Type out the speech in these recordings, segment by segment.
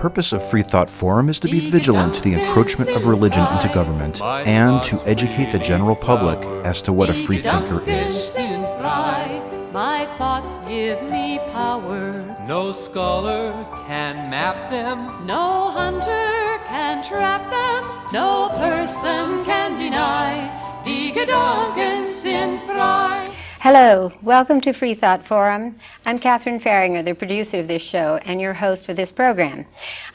purpose of Freethought Forum is to be vigilant to the encroachment of religion into government and to educate the general public as to what a freethinker is. My thoughts give me power. No scholar can map them. No hunter can trap them. No person can deny. Die Gedanken sind frei. Hello, welcome to Freethought Forum. I'm Catherine Fahringer, the producer of this show and your host for this program.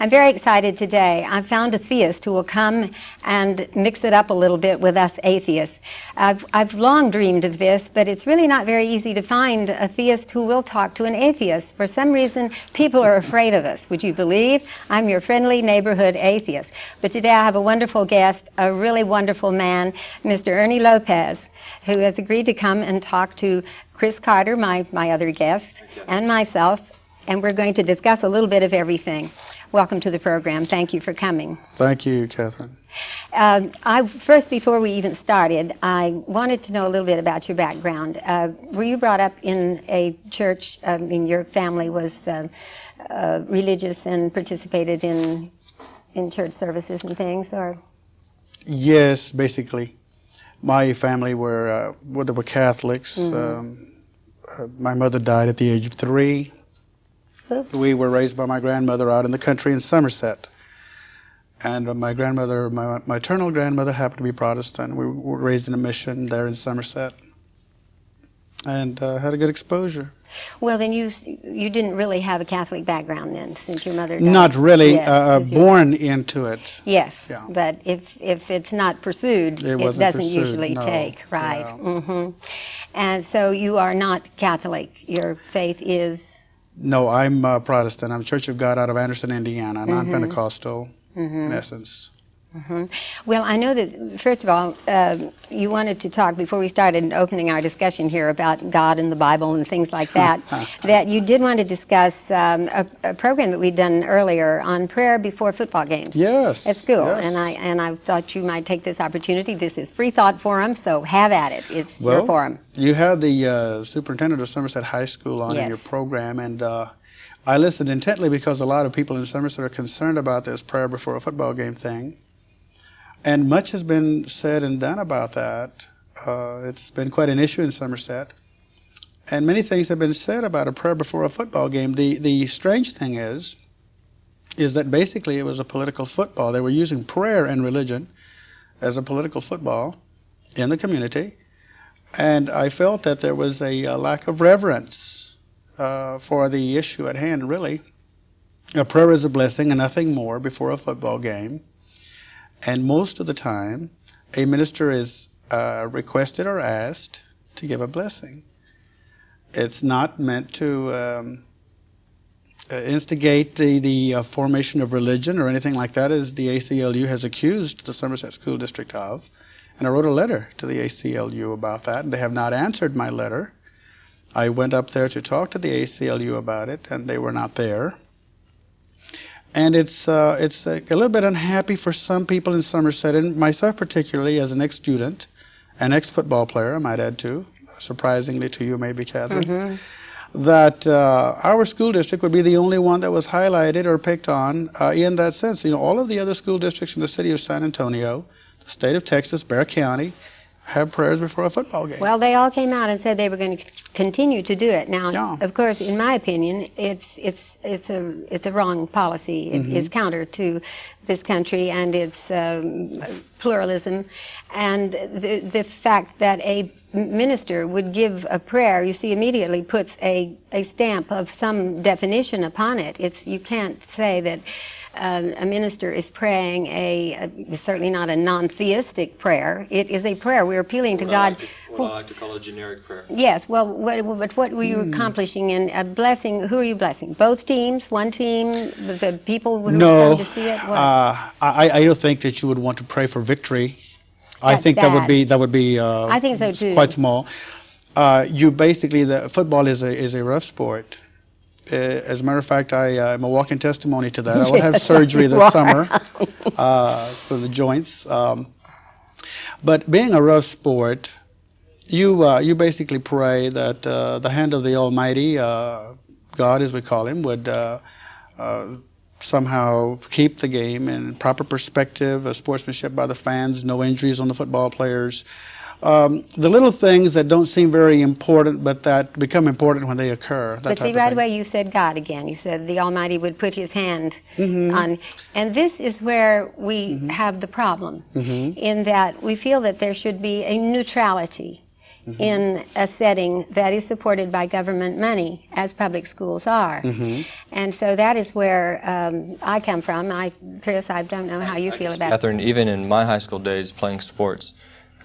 I'm very excited today. I've found a theist who will come and mix it up a little bit with us atheists. I've long dreamed of this, but it's really not very easy to find a theist who will talk to an atheist. For some reason, people are afraid of us. Would you believe? I'm your friendly neighborhood atheist. But today I have a wonderful guest, a really wonderful man, Mr. Ernest Lopez, who has agreed to come and talk to Chris Carter, my other guest, and myself, and we're going to discuss a little bit of everything. Welcome to the program. Thank you for coming. Thank you, Catherine. First, before we even started, I wanted to know a little bit about your background. Were you brought up in a church? I mean, your family was religious and participated in church services and things, or? Yes, basically. My family were Catholics. My mother died at the age of 3. Oops. We were raised by my grandmother out in the country in Somerset. And my grandmother, my maternal grandmother, happened to be Protestant. We were raised in a mission there in Somerset and had a good exposure. Well, then you didn't really have a Catholic background then, since your mother died. Not really. Yes, born into it. Yes, yeah. But if it's not pursued, it doesn't usually take, right? Yeah. And so you are not Catholic. Your faith is? No, I'm Protestant. I'm Church of God out of Anderson, Indiana, non-Pentecostal in essence. Well, I know that, first of all, you wanted to talk, before we started opening our discussion here about God and the Bible and things like that, that you did want to discuss a program that we'd done earlier on prayer before football games. Yes. At school. Yes. And I thought you might take this opportunity. This is Freethought Forum, so have at it. It's your forum. You had the superintendent of Somerset High School on in your program, and I listened intently because a lot of people in Somerset are concerned about this prayer before a football game thing. And much has been said and done about that. It's been quite an issue in Somerset. And many things have been said about a prayer before a football game. The strange thing is that basically it was a political football. They were using prayer and religion as a political football in the community. And I felt that there was a lack of reverence for the issue at hand, really. A prayer is a blessing and nothing more before a football game. And most of the time, a minister is requested or asked to give a blessing. It's not meant to instigate the formation of religion or anything like that, as the ACLU has accused the Somerset School District of. And I wrote a letter to the ACLU about that, and they have not answered my letter. I went up there to talk to the ACLU about it, and they were not there. And it's a little bit unhappy for some people in Somerset, and myself particularly as an ex-student, an ex-football player, I might add too, surprisingly to you maybe, Catherine, that our school district would be the only one that was highlighted or picked on in that sense. You know, all of the other school districts in the city of San Antonio, the state of Texas, Bexar County, have prayers before a football game. Well, they all came out and said they were going to continue to do it. Now, of course, in my opinion, it's a wrong policy. It is counter to this country and its pluralism, and the fact that a minister would give a prayer, you see, immediately puts a stamp of some definition upon it. You can't say that a minister is praying certainly not a non-theistic prayer. It is a prayer. We're appealing to God. What I like to call a generic prayer. Yes. Well, but what were you accomplishing in a blessing? Who are you blessing? Both teams? One team? The people who come to see it? What? I don't think that you would want to pray for victory. I think that would be. I think so too. Quite small. You basically, the football is a rough sport. As a matter of fact, I am a walking testimony to that. I will have surgery this summer for the joints. But being a rough sport, you basically pray that the hand of the Almighty, God as we call Him, would somehow keep the game in proper perspective, sportsmanship by the fans, no injuries on the football players. The little things that don't seem very important, but that become important when they occur. But see, right away you said God again. You said the Almighty would put His hand on. And this is where we have the problem, in that we feel that there should be a neutrality in a setting that is supported by government money, as public schools are. And so that is where I come from. Chris, I don't know how you feel about it. Catherine, even in my high school days playing sports,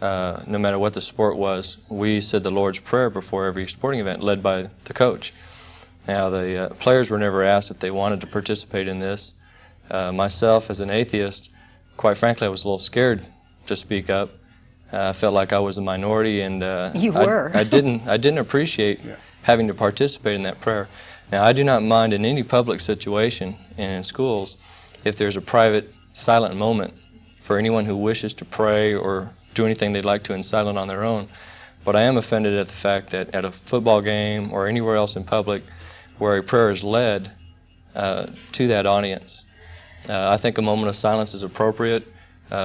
no matter what the sport was, we said the Lord's Prayer before every sporting event, led by the coach. Now, the players were never asked if they wanted to participate in this. Myself, as an atheist, quite frankly, I was a little scared to speak up. I felt like I was a minority, and you were. I didn't appreciate having to participate in that prayer. Now, I do not mind in any public situation and in schools if there's a private silent moment for anyone who wishes to pray or do anything they'd like to in silent on their own. But I am offended at the fact that at a football game or anywhere else in public where a prayer is led to that audience, I think a moment of silence is appropriate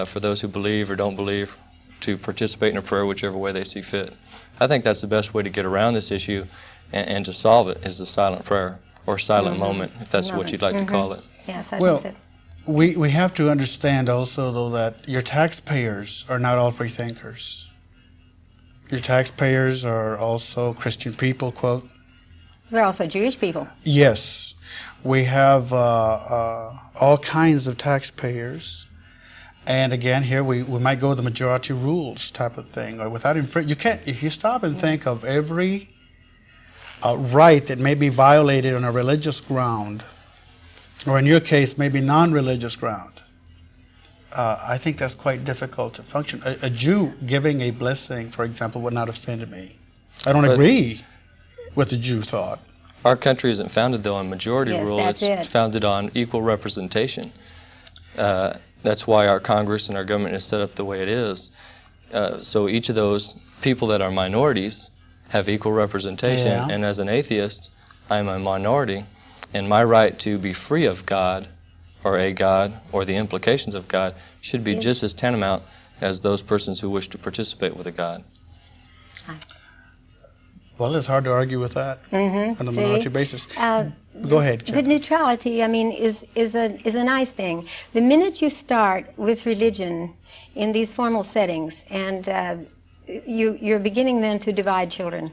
for those who believe or don't believe to participate in a prayer whichever way they see fit. I think that's the best way to get around this issue and to solve it, is the silent prayer or silent moment, if that's what you'd like to call it. Yes, I think so. We have to understand also, though, that your taxpayers are not all free thinkers. Your taxpayers are also Christian people, quote. They're also Jewish people. Yes. We have all kinds of taxpayers. And again, here we might go the majority rules type of thing, or without you can't. If you stop and think of every right that may be violated on a religious ground, or in your case, maybe non-religious ground, I think that's quite difficult to function. A Jew giving a blessing, for example, would not offend me. I don't agree with the Jew thought. Our country isn't founded, though, on majority rule. It's founded on equal representation. That's why our Congress and our government is set up the way it is. So each of those people that are minorities have equal representation. Yeah. And as an atheist, I'm a minority. And my right to be free of God, or a God, or the implications of God, should be just as tantamount as those persons who wish to participate with a God. Well, it's hard to argue with that on a minority basis. Go ahead, Kim. But neutrality, I mean, is a nice thing. The minute you start with religion in these formal settings, and you're beginning then to divide children.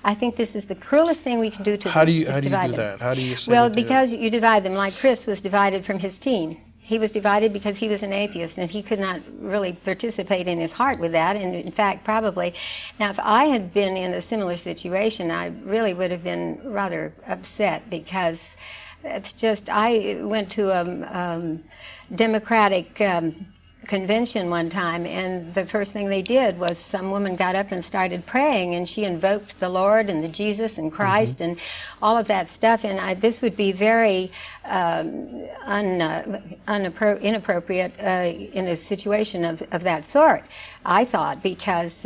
I think this is the cruelest thing we can do to them. How do you do them. that? How do you say Well, that because you divide them, like Chris was divided from his team. He was divided because he was an atheist, and he could not really participate in his heart with that. And in fact, probably, now if I had been in a similar situation, I really would have been rather upset, because it's just, I went to a Democratic convention one time, and the first thing they did was some woman got up and started praying, and she invoked the Lord and the Jesus and Christ and all of that stuff, and this would be very inappropriate in a situation of that sort, I thought, because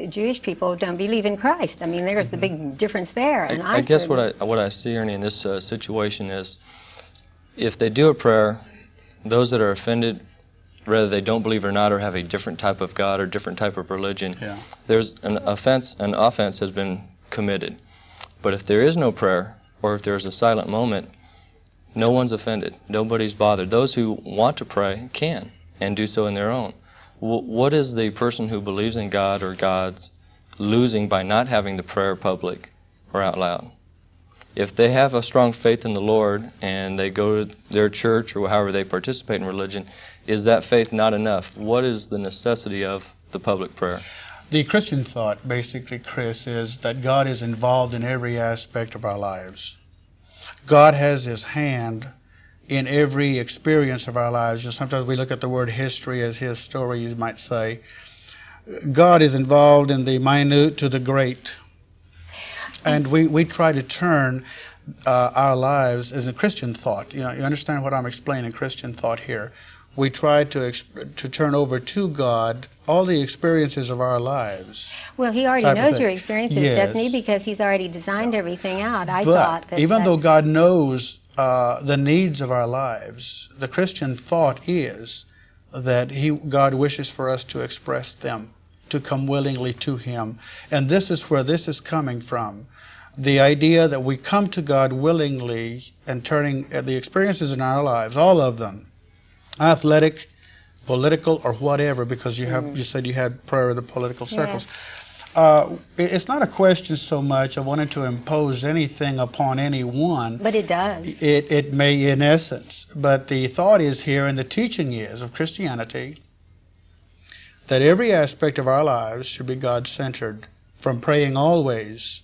Jewish people don't believe in Christ. I mean, there's the big difference there. And I guess what I see, Ernie, in this situation is, if they do a prayer, those that are offended, whether they don't believe or not, or have a different type of God or different type of religion, there's an offense has been committed. But if there is no prayer, or if there's a silent moment, no one's offended. Nobody's bothered. Those who want to pray can, and do so in their own. What is the person who believes in God or gods losing by not having the prayer public or out loud? If they have a strong faith in the Lord and they go to their church or however they participate in religion, is that faith not enough? What is the necessity of the public prayer? The Christian thought, basically, Chris, is that God is involved in every aspect of our lives. God has His hand in every experience of our lives. Just sometimes we look at the word history as His story, you might say. God is involved in the minute to the great. And we try to turn our lives as a Christian thought. You know, you understand what I'm explaining, Christian thought here. We try to turn over to God all the experiences of our lives. Well, He already knows your experiences, doesn't He? Because He's already designed everything out. I thought that even though God knows the needs of our lives, the Christian thought is that God wishes for us to express them, to come willingly to Him. And this is where this is coming from. The idea that we come to God willingly and turning the experiences in our lives, all of them, athletic, political, or whatever, because you said you had prayer in the political circles. It's not a question so much of wanting to impose anything upon anyone. But it does. It may, in essence. But the thought is here, and the teaching is of Christianity, that every aspect of our lives should be God-centered, from praying always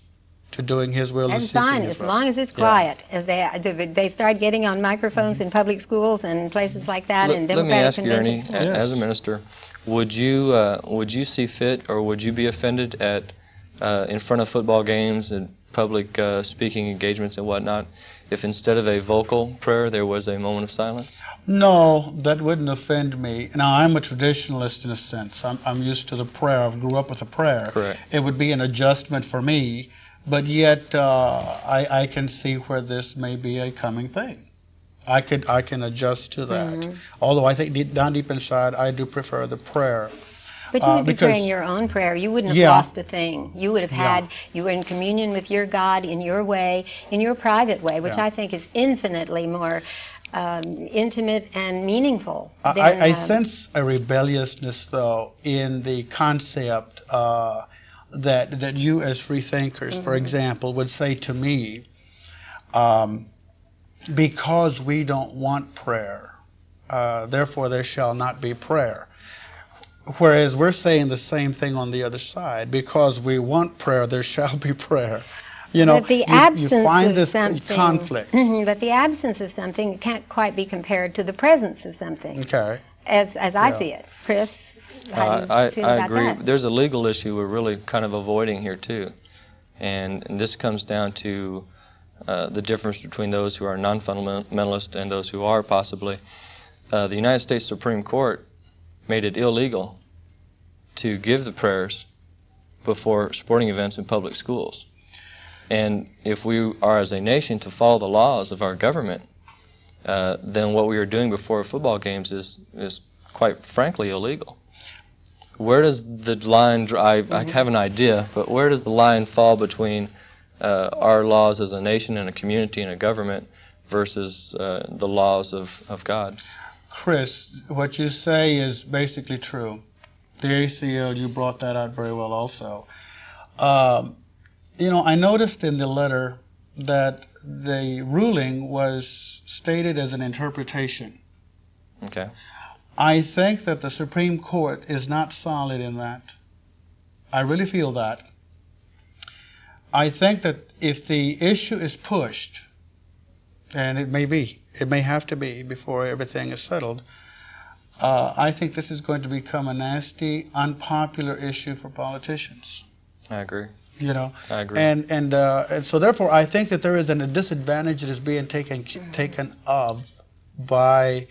to doing His will and seeking His will. And fine, as long as it's quiet. If they start getting on microphones in public schools and places like that, and Democratic conventions. Let me ask you, Ernie, as a minister, would you see fit, or would you be offended at in front of football games and public speaking engagements and whatnot, if instead of a vocal prayer there was a moment of silence? No, that wouldn't offend me. Now, I'm a traditionalist in a sense. I'm used to the prayer. I grew up with a prayer. Correct. It would be an adjustment for me, but yet I can see where this may be a coming thing. I can adjust to that. Although I think down deep inside, I do prefer the prayer. But you would be praying your own prayer. You wouldn't have lost a thing. You would have had, you were in communion with your God in your way, in your private way, which I think is infinitely more intimate and meaningful. I sense a rebelliousness, though, in the concept that you as freethinkers, for example, would say to me, because we don't want prayer, therefore there shall not be prayer. Whereas we're saying the same thing on the other side. Because we want prayer, there shall be prayer. You know, but the absence you find of this something, conflict. But the absence of something can't quite be compared to the presence of something. Okay. As I see it. Chris, how do you feel about agree. that? There's a legal issue we're really kind of avoiding here too. And this comes down to the difference between those who are non-fundamentalist and those who are possibly. The United States Supreme Court made it illegal to give the prayers before sporting events in public schools. And if we are as a nation to follow the laws of our government, then what we are doing before football games is quite frankly illegal. Where does the line, I have an idea, but where does the line fall between our laws as a nation and a community and a government versus the laws of God? Chris, what you say is basically true. The ACL, you brought that out very well also. You know, I noticed in the letter that the ruling was stated as an interpretation. Okay. I think that the Supreme Court is not solid in that. I really feel that. I think that if the issue is pushed, and it may have to be before everything is settled, I think this is going to become a nasty, unpopular issue for politicians. I agree. You know, I agree. And so therefore, I think that there is a disadvantage that is being taken of by,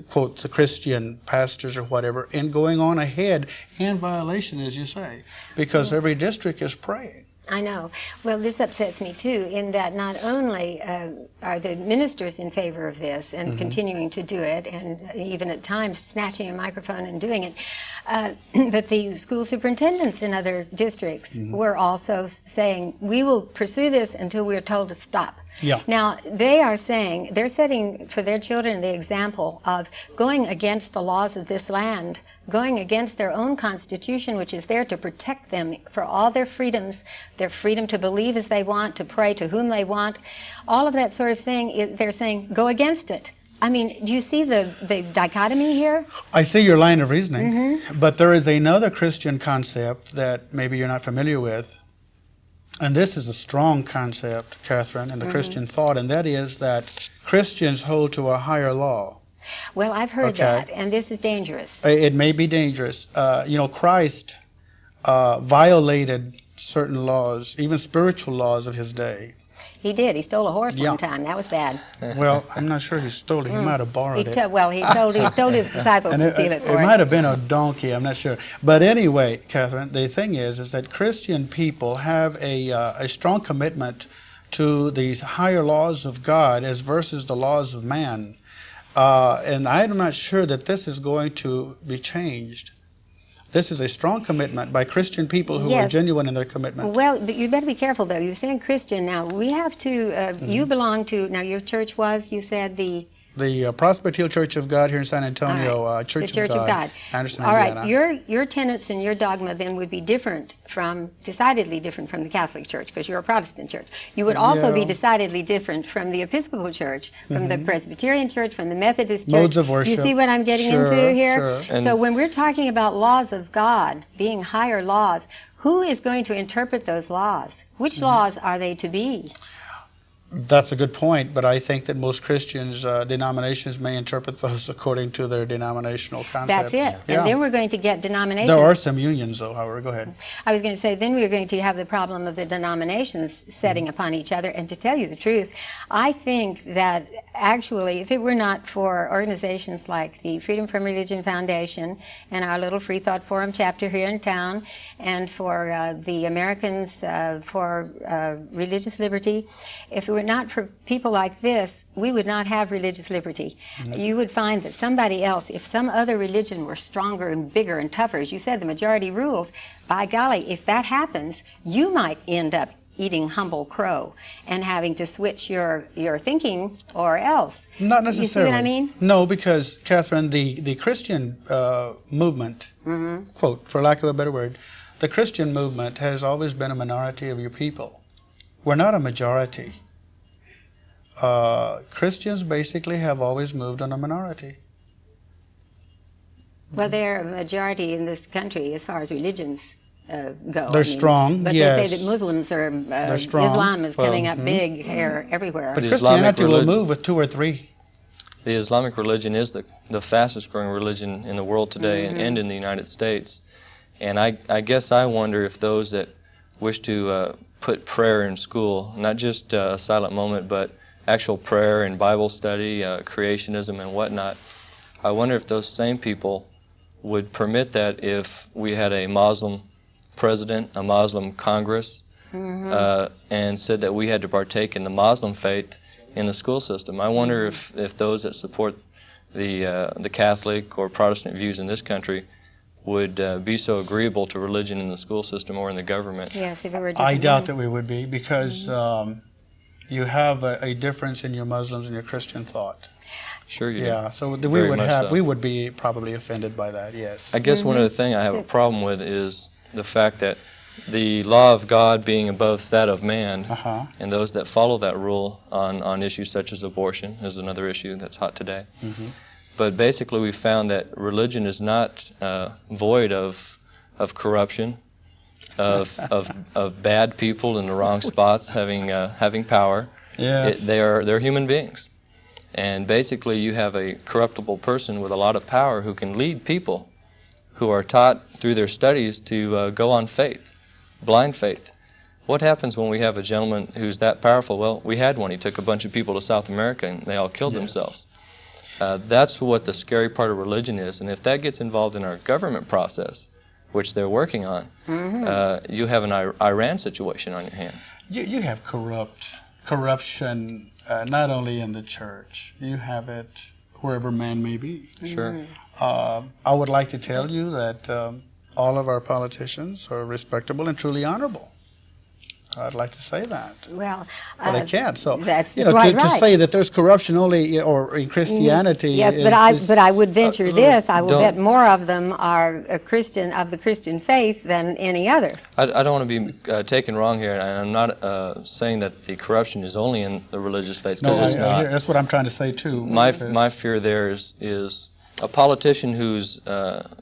quote, the Christian pastors or whatever, in going on ahead in violation, as you say, because every district is praying. I know. Well, this upsets me too, in that not only are the ministers in favor of this and continuing to do it, and even at times snatching a microphone and doing it, but the school superintendents in other districts were also saying, we will pursue this until we are told to stop. Yeah. Now, they are saying, they're setting for their children the example of going against the laws of this land, going against their own constitution, which is there to protect them for all their freedoms, their freedom to believe as they want, to pray to whom they want, all of that sort of thing. They're saying, go against it. I mean, do you see the dichotomy here? I see your line of reasoning, but there is another Christian concept that maybe you're not familiar with. And this is a strong concept, Catherine, in the Christian thought, and that is that Christians hold to a higher law. Well, I've heard that, and this is dangerous. It may be dangerous. You know, Christ violated certain laws, even spiritual laws of his day. He did. He stole a horse one time. That was bad. Well, I'm not sure he stole it. He might have borrowed it. Well, he told his disciples to steal it for him. It might have been a donkey. I'm not sure. But anyway, Catherine, the thing is that Christian people have a strong commitment to these higher laws of God as versus the laws of man. And I'm not sure that this is going to be changed. This is a strong commitment by Christian people who are genuine in their commitment. Well, but you better be careful, though. You're saying Christian. Now, we have to, you belong to, now your church was, you said, the Prospect Hill Church of God here in San Antonio, right. Church of God. Anderson, All Indiana. right, your tenets and your dogma then would be different from, decidedly different from the Catholic Church, because you're a Protestant church. You would also be decidedly different from the Episcopal Church, from the Presbyterian Church, from the Methodist Church. Modes of worship. You see what I'm getting into here? Sure. So when we're talking about laws of God being higher laws, who is going to interpret those laws? Which laws are they to be? That's a good point, but I think that most Christians, denominations may interpret those according to their denominational concepts. That's it. Yeah. And then we're going to get denominations. There are some unions, though, however. Go ahead. I was going to say, then we're going to have the problem of the denominations setting upon each other. And to tell you the truth, I think that actually, if it were not for organizations like the Freedom from Religion Foundation and our little Freethought Forum chapter here in town, and for the Americans for Religious Liberty, if it were not for people like this, we would not have religious liberty. You would find that somebody else, if some other religion were stronger and bigger and tougher, as you said, the majority rules, by golly, if that happens, you might end up eating humble crow and having to switch your thinking or else. Not necessarily. You see what I mean? No, because, Catherine, the Christian movement, quote, for lack of a better word, the Christian movement has always been a minority of your people. We're not a majority. Christians basically have always moved on a minority. Well, they're a majority in this country as far as religions go. They're strong, but yes. they say that Muslims are, They're strong. Islam is coming up big here everywhere. But Christianity will move with 2 or 3. The Islamic religion is the fastest growing religion in the world today and in the United States. And I guess I wonder if those that wish to put prayer in school, not just a silent moment, but actual prayer and Bible study, creationism and whatnot, I wonder if those same people would permit that if we had a Muslim president, a Muslim Congress, and said that we had to partake in the Muslim faith in the school system. I wonder if those that support the Catholic or Protestant views in this country would be so agreeable to religion in the school system or in the government. Yes, if it were I doubt that we would be, because you have a difference in your Muslims and your Christian thought. Sure you do. Yeah, so we would be probably offended by that, yes. I guess one other thing I have a problem with is the fact that the law of God being above that of man, and those that follow that rule on issues such as abortion is another issue that's hot today. But basically we found that religion is not void of corruption, of bad people in the wrong spots having power. Yes. They're human beings. And basically you have a corruptible person with a lot of power who can lead people who are taught through their studies to go on faith, blind faith. What happens when we have a gentleman who's that powerful? Well, we had one. He took a bunch of people to South America and they all killed themselves. That's what the scary part of religion is. And if that gets involved in our government process, which they're working on, you have an Iran situation on your hands. You have corruption not only in the church. You have it wherever man may be. Sure. I would like to tell you that all of our politicians are respectable and truly honorable. I'd like to say that. Well, they can't. So that's to say that there's corruption only or in Christianity. Yes, but I would venture this. I will bet more of them are a Christian of the Christian faith than any other. I don't want to be taken wrong here, and I'm not saying that the corruption is only in the religious faith, because it's not. That's what I'm trying to say too. My fear there is a politician who's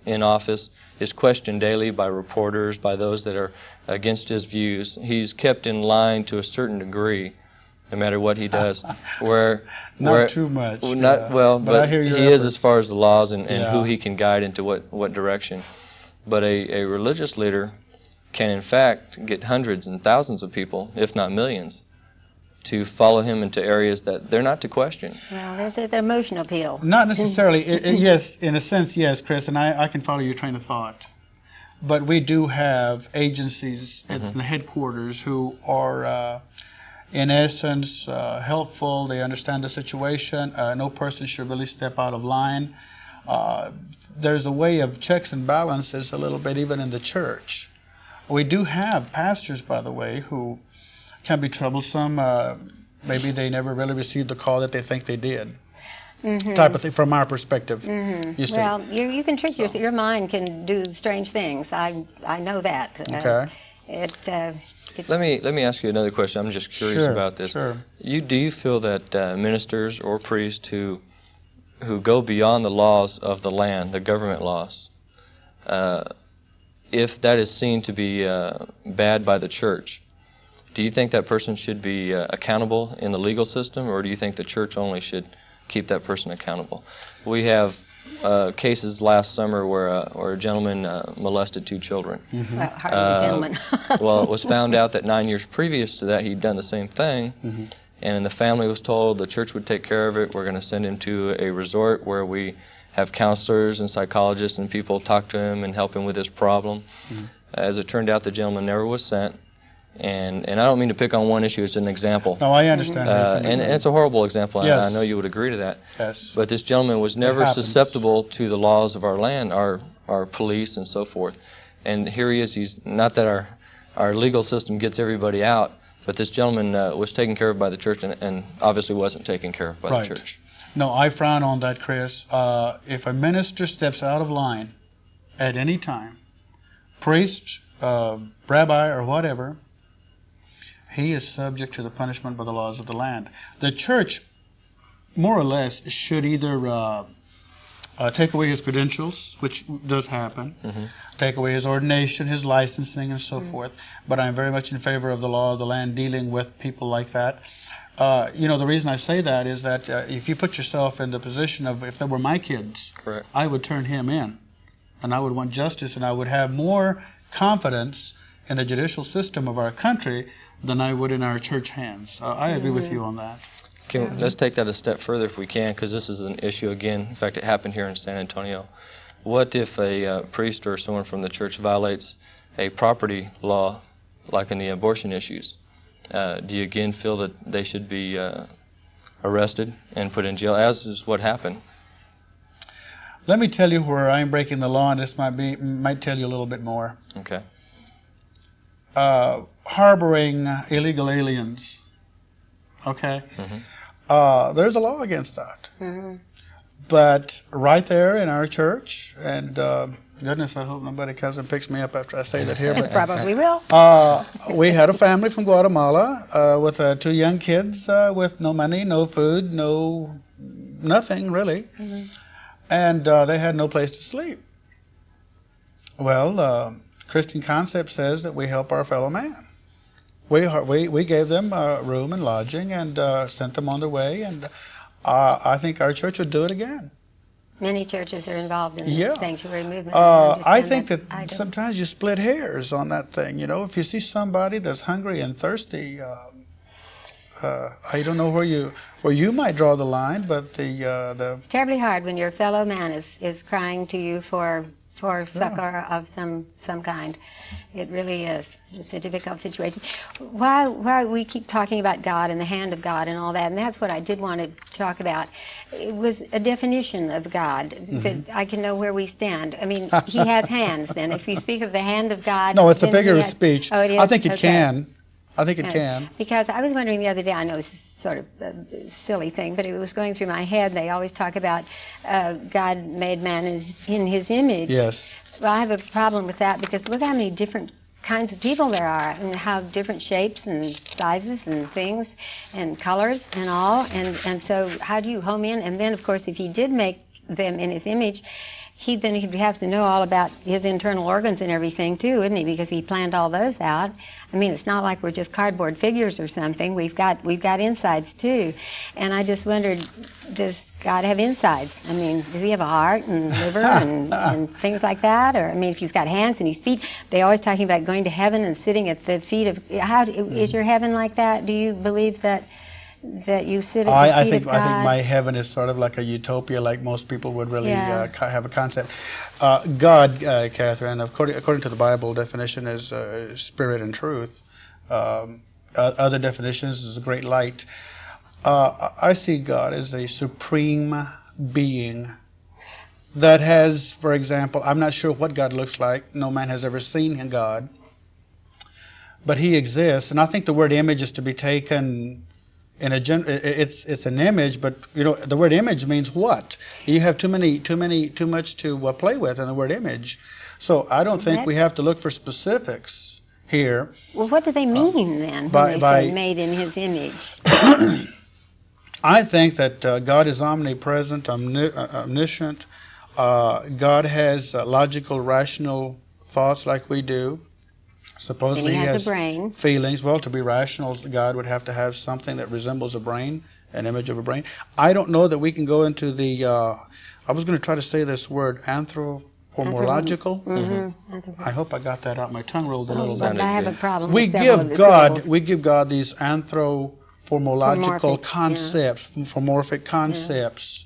in office is questioned daily by reporters, by those that are against his views. He's kept in line to a certain degree, no matter what he does. Not too much. But he is as far as the laws and who he can guide into what direction. But a religious leader can in fact get hundreds and thousands of people, if not millions, to follow him into areas that they're not to question. Well, there's the emotional appeal. Not necessarily. Yes, in a sense, yes, Chris, and I can follow your train of thought. But we do have agencies at the headquarters who are in essence, helpful. They understand the situation. No person should really step out of line. There's a way of checks and balances a little bit even in the church. We do have pastors, by the way, who can be troublesome. Maybe they never really received the call that they think they did. Type of thing from our perspective. You see. Well, you can trick your mind can do strange things. I know that. Okay. Let me ask you another question. I'm just curious about this. Sure. Do you feel that ministers or priests who go beyond the laws of the land, the government laws, if that is seen to be bad by the church, do you think that person should be accountable in the legal system, or do you think the church only should keep that person accountable? We have cases last summer where a gentleman molested 2 children. Well, hardly a gentleman. Well, it was found out that 9 years previous to that he'd done the same thing, and the family was told the church would take care of it. We're going to send him to a resort where we have counselors and psychologists and people talk to him and help him with his problem. As it turned out, the gentleman never was sent. And I don't mean to pick on one issue, it's an example. No, I understand. And it's a horrible example, Yes. and I know you would agree to that. Yes. But this gentleman was never susceptible to the laws of our land, our police and so forth. And here he is, he's not that our legal system gets everybody out, but this gentleman was taken care of by the church and obviously wasn't taken care of by the church. No, I frown on that, Chris. If a minister steps out of line at any time, priest, rabbi, or whatever, he is subject to the punishment by the laws of the land. The church, more or less, should either take away his credentials, which does happen, take away his ordination, his licensing, and so forth. But I'm very much in favor of the law of the land dealing with people like that. You know, the reason I say that is that if you put yourself in the position of, if they were my kids, Correct. I would turn him in, and I would want justice, and I would have more confidence in the judicial system of our country than I would in our church hands. I agree with you on that. Let's take that a step further if we can, because this is an issue again. In fact, it happened here in San Antonio. What if a priest or someone from the church violates a property law, like in the abortion issues? Do you again feel that they should be arrested and put in jail, as is what happened? Let me tell you where I'm breaking the law, and this might tell you a little bit more. Okay. Harboring illegal aliens. Okay? There's a law against that. But right there in our church, and goodness, I hope nobody comes and picks me up after I say that here. But Probably will. we had a family from Guatemala with 2 young kids with no money, no food, nothing really. And they had no place to sleep. Well, Christian concept says that we help our fellow man. We gave them room and lodging and sent them on their way, and I think our church would do it again. Many churches are involved in the sanctuary movement. I think that sometimes you split hairs on that thing. You know, if you see somebody that's hungry and thirsty, I don't know where you might draw the line, but it's terribly hard when your fellow man is crying to you for succor of some kind. It really is. It's a difficult situation. While we keep talking about God and the hand of God and all that, and that's what I did want to talk about, it was a definition of God that I can know where we stand. I mean, he has hands then. If we speak of the hand of God... No, it's a figure of speech. Oh, it is? I think it can. I think it can. Because I was wondering the other day, I know this is sort of a silly thing, but it was going through my head. They always talk about God made man in his image. Yes. Well, I have a problem with that because look how many different kinds of people there are and how different shapes and sizes and things and colors and all. And so how do you home in? And then, of course, if he did make them in his image, he'd have to know all about his internal organs and everything too, wouldn't he? Because he planned all those out. I mean, it's not like we're just cardboard figures or something. We've got insides too. And I just wondered, does God have insides? I mean, does he have a heart and liver and things like that? Or I mean, if he's got hands and his feet, they're always talking about going to heaven and sitting at the feet of. Is your heaven like that? Do you believe that you sit at the feet of God? I think my heaven is sort of like a utopia, like most people would really have a concept. God, Catherine, according to the Bible definition, is spirit and truth. other definitions is a great light. I see God as a supreme being that has, for example, I'm not sure what God looks like. No man has ever seen God. But he exists. And I think the word image is to be taken in it's an image, but you know, the word image means what? You have too much to play with in the word image. So I don't think we have to look for specifics here. Well, what do they mean then when they say made in his image? I think that God is omnipresent, omniscient. God has logical, rational thoughts like we do. Supposedly he has a brain. Feelings. Well, to be rational, God would have to have something that resembles a brain, an image of a brain. I don't know that we can go into the, I was going to try to say this word, anthropomorphical. Mm-hmm. I hope I got that out. My tongue rolled a little bit. bit. I have a problem we with several of the syllables. We give God these anthropomorphical concepts, morphic concepts.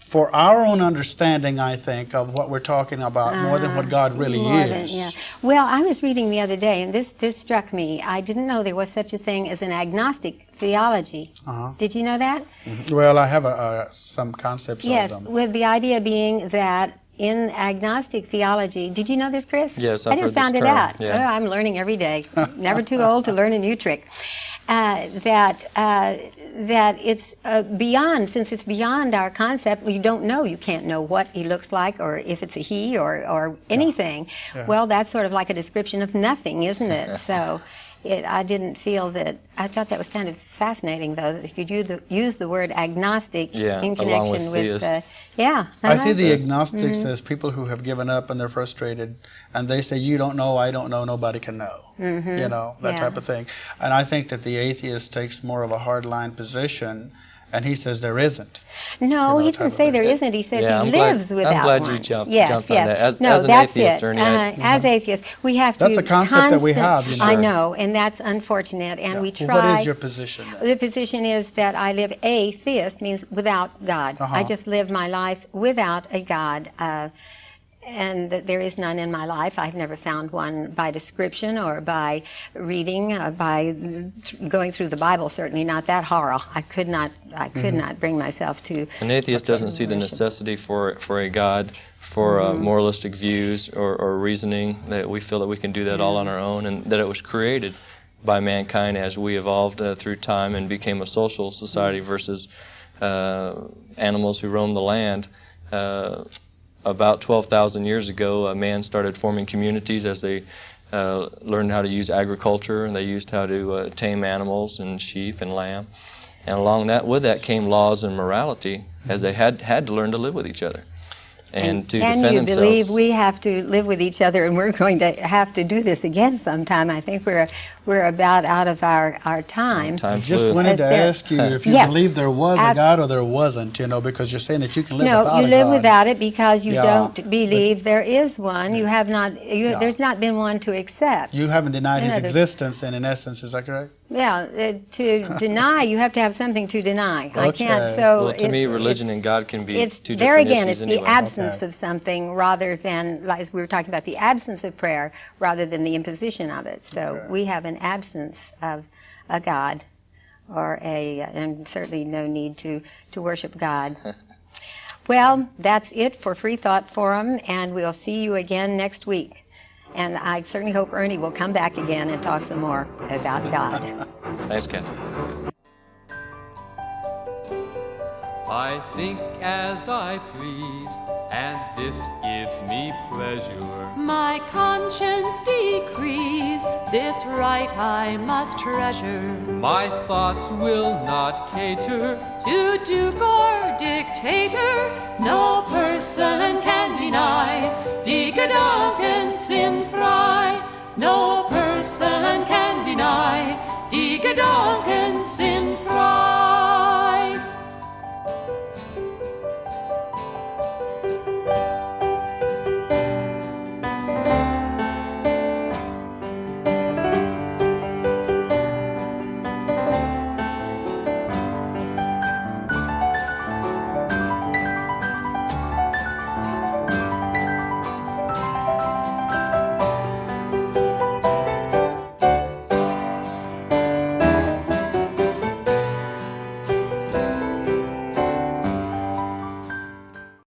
For our own understanding, I think, of what we're talking about, more than what God really is. Well, I was reading the other day, and this struck me. I didn't know there was such a thing as an agnostic theology. Did you know that? Mm-hmm. Well, I have some concepts of them. Yes, with the idea being that in agnostic theology, did you know this, Chris? Yes, I just found it out. Yeah. Oh, I'm learning every day. Never too old to learn a new trick. That it's beyond, since it's beyond our concept, you don't know, you can't know what he looks like or if it's a he or anything. Yeah. Well, that's sort of like a description of nothing, isn't it? So I didn't feel that, I thought that was kind of fascinating, though, that you could use the word agnostic in connection with I see the agnostics as people who have given up and they're frustrated, and they say, you don't know, I don't know, nobody can know. You know, that type of thing. And I think that the atheist takes more of a hardline position, and he says there isn't. No, he didn't say there isn't. He says he lives without one. I'm glad you jumped on that. As an that's atheist, it. Ernie, As atheists, we have that's a concept that we have. You know. I know, and that's unfortunate. And we try. Well, what is your position then? The position is that I live atheist, means without God. I just live my life without a God. And there is none in my life. I've never found one by description or by reading, by going through the Bible. Certainly not that horror. I could not bring myself to. An atheist doesn't see the necessity for a God, for moralistic views or reasoning, that we feel that we can do that all on our own, and that it was created by mankind as we evolved through time and became a social society versus animals who roam the land. About 12,000 years ago, man started forming communities as they learned how to use agriculture, and they used how to tame animals and sheep and lamb. And along with that came laws and morality, as they had to learn to live with each other and to defend themselves. Can you believe we have to live with each other, and we're going to have to do this again sometime? I think we're about out of our time. I just wanted to ask you if you believe there was a God or there wasn't, you know, because you're saying that you can live without a God. No, you live without it because you don't believe there is one. You have not. There's not been one to accept. You haven't denied his existence, then, in essence, is that correct? Yeah, to deny, you have to have something to deny. Okay. I can't. So well, to me, religion and God can be two different there again. issues It's the absence of something rather than, as we were talking about, the absence of prayer rather than the imposition of it. So we have an absence of a God, and certainly no need to worship God. Well, that's it for Freethought Forum, and we'll see you again next week. And I certainly hope Ernie will come back again and talk some more about God. Thanks, Catherine. I think as I please, and this gives me pleasure. My conscience decrees, this right I must treasure. My thoughts will not cater to duke or dictator, no person can deny. Die Gedanken sind frei, no person can deny. Die Gedanken